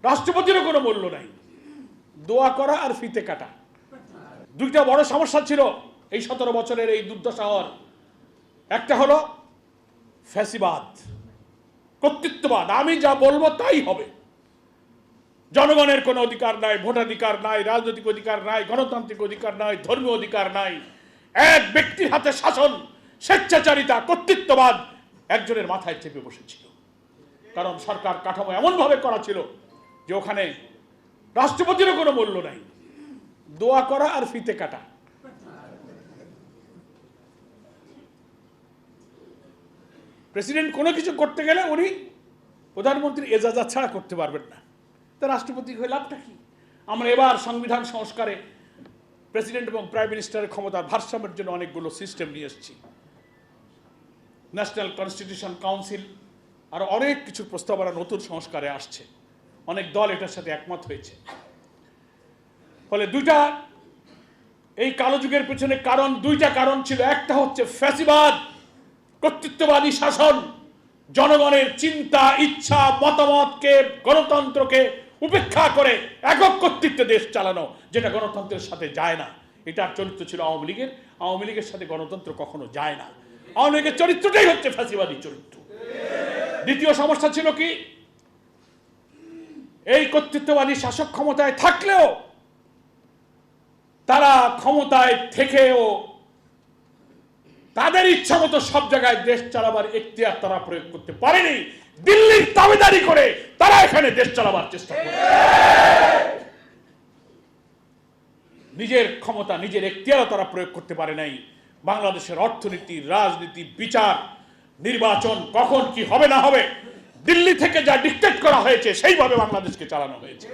রাষ্ট্রপতিরও কোনো মূল্য নাই, দোয়া করা আর ফিতে কাটা। দুইটা বড় সমস্যা ছিল এই 17 বছরের এই দুর্দশা হওয়ার। একটা হলো ফ্যাসিবাদ, কর্তৃত্ববাদ, আমি যা বলবো তাই হবে। জনগণের কোনো অধিকার নাই, ভোটাধিকার নাই, রাজনৈতিক অধিকার নাই, গণতান্ত্রিক অধিকার নাই, ধর্মীয় অধিকার নাই। এক ব্যক্তির হাতে শাসন, স্বেচ্ছাচারিতা, কর্তৃত্ববাদ একজনের মাথায় চেপে বসেছিল। কারণ সরকার কাঠামো এমনভাবে করা ছিল যে ওখানে রাষ্ট্রপতিরও কোনো মূল্য নাই, দোয়া করা আর ফিতে কাটা। প্রেসিডেন্ট কোনো কিছু করতে গেলে উনি প্রধানমন্ত্রীর এজাজত ছাড়া করতে পারবেন না। তা রাষ্ট্রপতি হয়ে লাভটা কি? আমরা এবার সংবিধান সংস্কারে প্রেসিডেন্ট এবং প্রাইম মিনিস্টারের ক্ষমতার ভারসাম্যের জন্য অনেকগুলো সিস্টেম নিয়ে এসেছি। ন্যাশনাল কনস্টিটিউশন কাউন্সিল আরো অনেক কিছু প্রস্তাবনা নতুন সংস্কারে আসছে। অনেক দল এটার সাথে একমত হয়েছে। ফলে এই কালো যুগের পেছনে দুইটা কারণ ছিল। একটা হচ্ছে ফ্যাসিবাদ, কর্তৃত্ববাদী শাসন, জনগণের চিন্তা, ইচ্ছা, মতামতকে, গণতন্ত্রকে উপেক্ষা করে একক কর্তৃত্বে দেশ চালানো, যেটা গণতন্ত্রের সাথে যায় না। এটার চরিত্র ছিল আওয়ামী লীগের। আওয়ামী লীগের সাথে গণতন্ত্র কখনো যায় না। আওয়ামী লীগের চরিত্রটাই হচ্ছে ফ্যাসিবাদী চরিত্র। দ্বিতীয় সমস্যা ছিল কি, এই কর্তৃত্ববাদী শাসক ক্ষমতায় থাকলেও তারা ক্ষমতায় থেকেও তাদের ইচ্ছা মতো সব জায়গায় দেশ চালাবার এখতিয়ার তারা প্রয়োগ করতে পারেনি। দিল্লির দাবিদারি করে তারা এখানে দেশ চালাবার চেষ্টা করে নিজের ক্ষমতা, নিজের এখতিয়ারও তারা প্রয়োগ করতে পারে নাই। বাংলাদেশের অর্থনীতি, রাজনীতি, বিচার, নির্বাচন কখন কি হবে না হবে, দিল্লি থেকে যা ডিক্টেট করা হয়েছে সেইভাবে বাংলাদেশকে চালানো হয়েছে।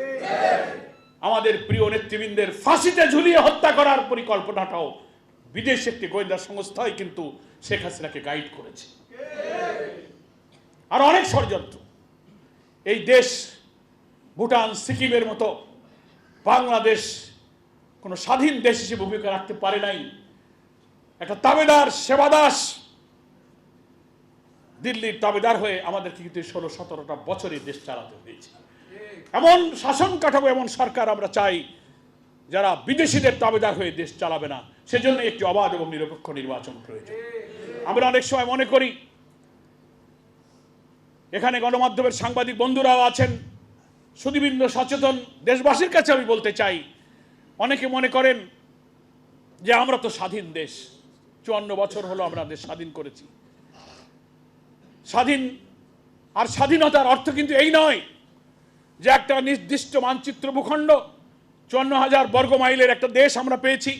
আমাদের প্রিয় নেতৃবৃন্দের ফাঁসিতে ঝুলিয়ে হত্যা করার পরিকল্পনাটাও বিদেশি একটি গোয়েন্দা সংস্থাই কিন্তু শেখ হাসিনাকে গাইড করেছে। আর অনেক ষড়যন্ত্র। এই দেশ ভুটান, সিকিমের মতো বাংলাদেশ কোনো স্বাধীন দেশ হিসেবে ভূমিকা রাখতে পারে নাই। একটা তাবেদার, সেবাদাস দিল্লির তাবেদার হয়ে আমাদেরকে কিন্তু 16-17টা বছরে দেশ চালাতে হয়েছে। এমন শাসন কাঠামো, এমন সরকার আমরা চাই যারা বিদেশিদের তাবেদার হয়ে দেশ চালাবে না। সেজন্য একটি অবাধ এবং নিরপেক্ষ নির্বাচন প্রয়োজন। আমরা অনেক সময় মনে করি, এখানে গণমাধ্যমের সাংবাদিক বন্ধুরাও আছেন, সুদীবৃন্দ সচেতন দেশবাসীর কাছে আমি বলতে চাই, অনেকে মনে করেন যে আমরা তো স্বাধীন দেশ, 54 বছর হলো আমরা দেশ স্বাধীন করেছি। স্বাধীনতার অর্থ কিন্তু এই নয় যে একটা নির্দিষ্ট মানচিত্র ভূখণ্ড, 54,000 বর্গ মাইলের একটা দেশ আমরা পেয়েছি,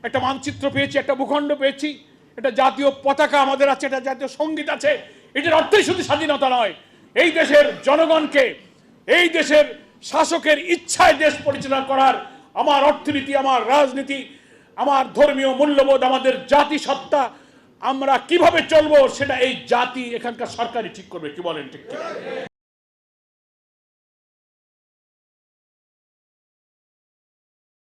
একটা মানচিত্র পেয়েছি, একটা ভূখণ্ড পেয়েছি, একটা জাতীয় পতাকা আমাদের আছে, একটা জাতীয় সঙ্গীত আছে। এটার অর্থই শুধু স্বাধীনতা নয়। এই দেশের জনগণকে, এই দেশের শাসকের ইচ্ছায় দেশ পরিচালনা করার, আমার অর্থনীতি, আমার রাজনীতি, আমার ধর্মীয় মূল্যবোধ, আমাদের জাতিসত্তা, আমরা কিভাবে চলবো সেটা এই জাতি, এখানকার সরকারই ঠিক করবে। কি বলেন ঠিক?